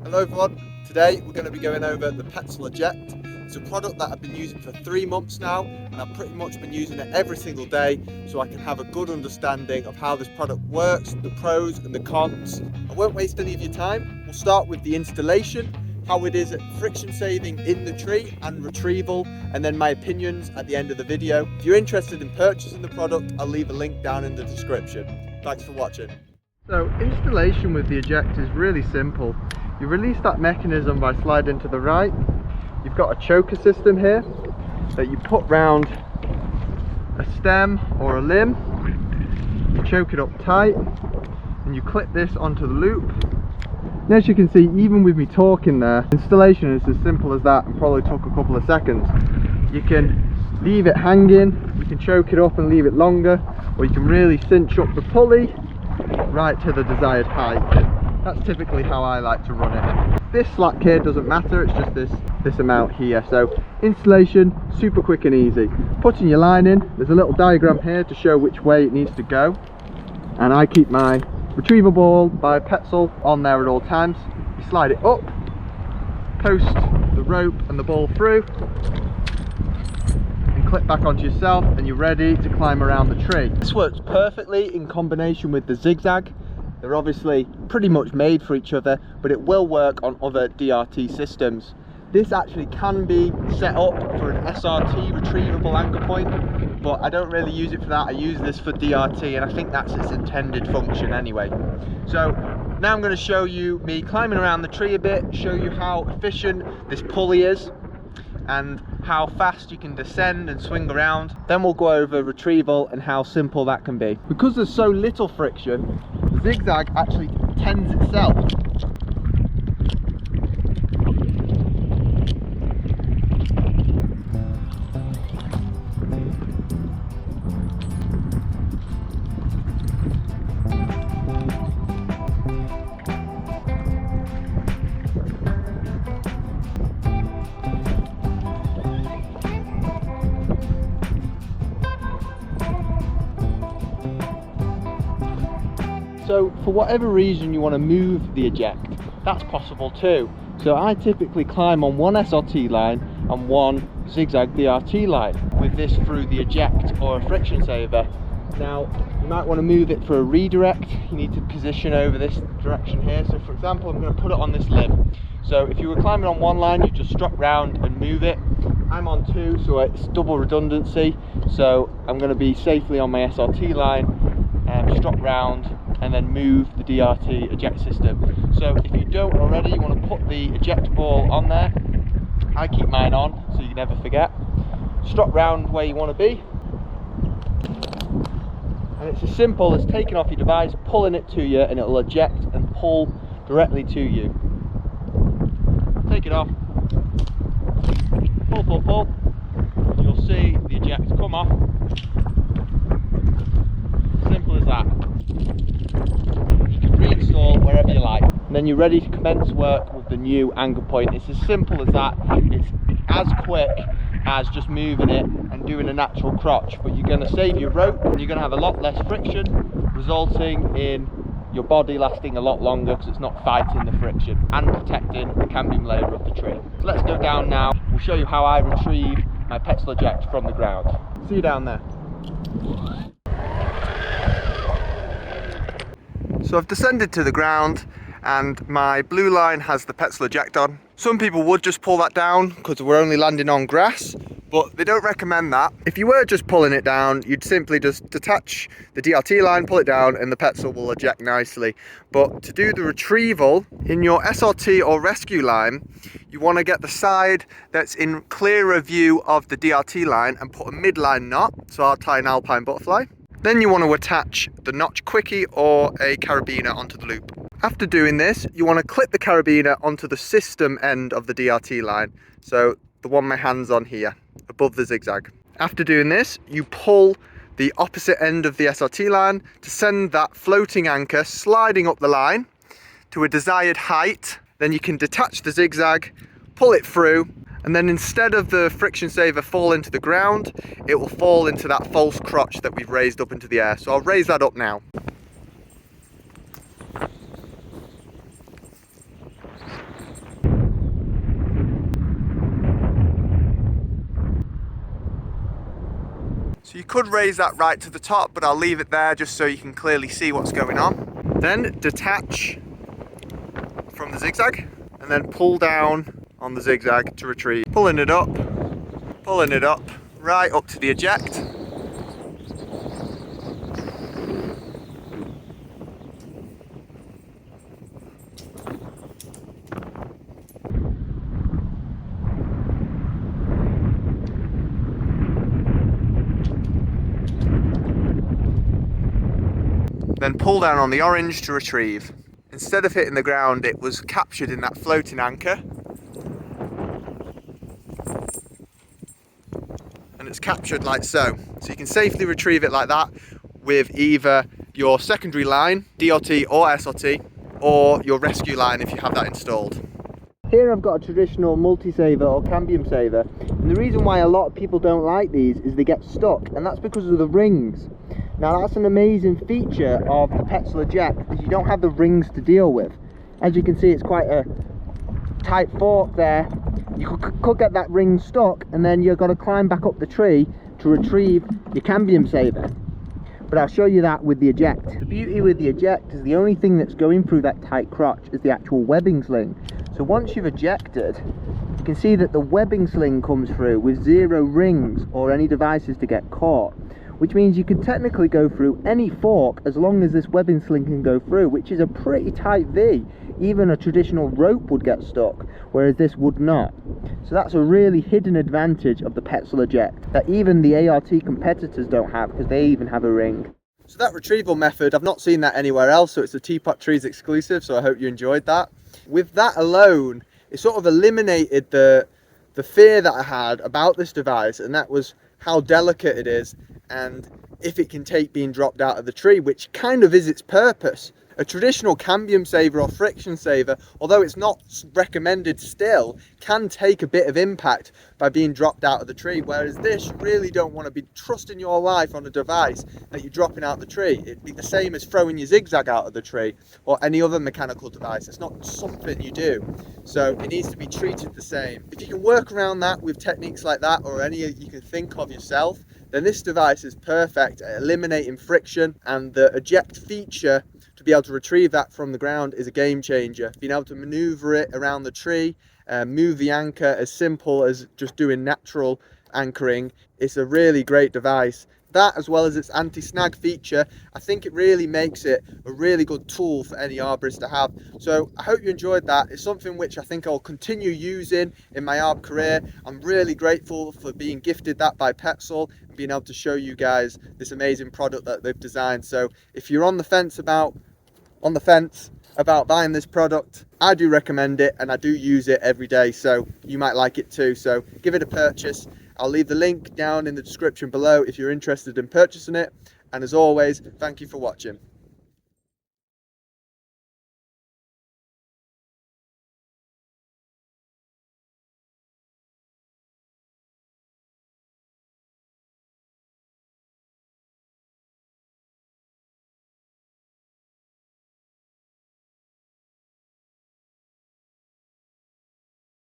Hello everyone, today we're going to be going over the PETZL EJECT. It's a product that I've been using for 3 months now, and I've pretty much been using it every single day so I can have a good understanding of how this product works, the pros and the cons. I won't waste any of your time. We'll start with the installation, how it is at friction saving in the tree and retrieval, and then my opinions at the end of the video. If you're interested in purchasing the product, I'll leave a link down in the description. Thanks for watching. So installation with the EJECT is really simple. You release that mechanism by sliding to the right. You've got a choker system here that you put round a stem or a limb. You choke it up tight and you clip this onto the loop. And as you can see, even with me talking there, installation is as simple as that and probably took a couple of seconds. You can leave it hanging, you can choke it up and leave it longer, or you can really cinch up the pulley right to the desired height. That's typically how I like to run it. This slack here doesn't matter, it's just this amount here. So installation, super quick and easy. Putting your line in, there's a little diagram here to show which way it needs to go. And I keep my retrieval ball by PETZL on there at all times. You slide it up, post the rope and the ball through, and clip back onto yourself, and you're ready to climb around the tree. This works perfectly in combination with the zigzag. They're obviously pretty much made for each other, but it will work on other DRT systems. This actually can be set up for an SRT retrievable anchor point, but I don't really use it for that. I use this for DRT, and I think that's its intended function anyway. So now I'm going to show you me climbing around the tree a bit, show you how efficient this pulley is and how fast you can descend and swing around. Then we'll go over retrieval and how simple that can be. Because there's so little friction, the zigzag actually tends itself. So for whatever reason you want to move the EJECT, that's possible too. So I typically climb on one SRT line and one zigzag DRT line with this through the EJECT or a friction saver. Now you might want to move it for a redirect. You need to position over this direction here. So for example, I'm going to put it on this limb. So if you were climbing on one line, you just strut round and move it. I'm on two, so it's double redundancy. So I'm going to be safely on my SRT line and strut round and then move the DRT EJECT system. So if you don't already, you want to put the EJECT ball on there. I keep mine on so you never forget. Strut round where you want to be. And it's as simple as taking off your device, pulling it to you, and it'll eject and pull directly to you. Take it off. Pull, pull, pull. You'll see the EJECT come off. Simple as that. You can reinstall wherever you like, and then you're ready to commence work with the new anchor point. It's as simple as that. It's as quick as just moving it and doing a natural crotch, but you're going to save your rope and you're going to have a lot less friction, resulting in your body lasting a lot longer because it's not fighting the friction and protecting the cambium layer of the tree. So let's go down now. We'll show you how I retrieve my PETZL EJECT from the ground. See you down there. So I've descended to the ground and my blue line has the PETZL EJECT on. Some people would just pull that down because we're only landing on grass, but they don't recommend that. If you were just pulling it down, you'd simply just detach the DRT line, pull it down, and the PETZL will eject nicely. But to do the retrieval, in your SRT or rescue line, you want to get the side that's in clearer view of the DRT line and put a midline knot. So I'll tie an alpine butterfly. Then you want to attach the notch quickie or a carabiner onto the loop. After doing this, you want to clip the carabiner onto the system end of the DRT line. So the one my hand's on here, above the zigzag. After doing this, you pull the opposite end of the SRT line to send that floating anchor sliding up the line to a desired height. Then you can detach the zigzag, pull it through, and then instead of the friction saver falling to the ground, it will fall into that false crotch that we've raised up into the air. So I'll raise that up now. So you could raise that right to the top, but I'll leave it there just so you can clearly see what's going on. Then detach from the zigzag and then pull down on the zigzag to retrieve. Pulling it up, right up to the eject. Then pull down on the orange to retrieve. Instead of hitting the ground, it was captured in that floating anchor. And it's captured like so. So you can safely retrieve it like that with either your secondary line, DOT or SRT, or your rescue line if you have that installed. Here I've got a traditional multi-saver or cambium saver, and the reason why a lot of people don't like these is they get stuck, and that's because of the rings. Now that's an amazing feature of the PETZL Eject, is you don't have the rings to deal with. As you can see, it's quite a tight fork there. You could get that ring stuck, and then you've got to climb back up the tree to retrieve your cambium saver. But I'll show you that with the eject. The beauty with the eject is the only thing that's going through that tight crotch is the actual webbing sling. So once you've ejected, you can see that the webbing sling comes through with 0 rings or any devices to get caught, which means you can technically go through any fork as long as this webbing sling can go through, which is a pretty tight V. Even a traditional rope would get stuck, whereas this would not. So that's a really hidden advantage of the PETZL Eject that even the ART competitors don't have, because they even have a ring. So that retrieval method, I've not seen that anywhere else, so it's a Tpott Trees exclusive, so I hope you enjoyed that. With that alone, it sort of eliminated the fear that I had about this device, and that was how delicate it is and if it can take being dropped out of the tree, which kind of is its purpose. A traditional cambium saver or friction saver, although it's not recommended still, can take a bit of impact by being dropped out of the tree, whereas this, you really don't want to be trusting your life on a device that you're dropping out of the tree. It'd be the same as throwing your zigzag out of the tree or any other mechanical device. It's not something you do, so it needs to be treated the same. If you can work around that with techniques like that, or any you can think of yourself, then this device is perfect at eliminating friction, and the eject feature to be able to retrieve that from the ground is a game changer. Being able to maneuver it around the tree, move the anchor as simple as just doing natural anchoring. It's a really great device. That, as well as its anti-snag feature, I think it really makes it a really good tool for any arborist to have. So I hope you enjoyed that. It's something which I think I'll continue using in my arb career. I'm really grateful for being gifted that by PETZL and being able to show you guys this amazing product that they've designed. So if you're on the fence about buying this product, I do recommend it, and I do use it every day, so you might like it too. So give it a purchase. I'll leave the link down in the description below if you're interested in purchasing it, and as always, thank you for watching.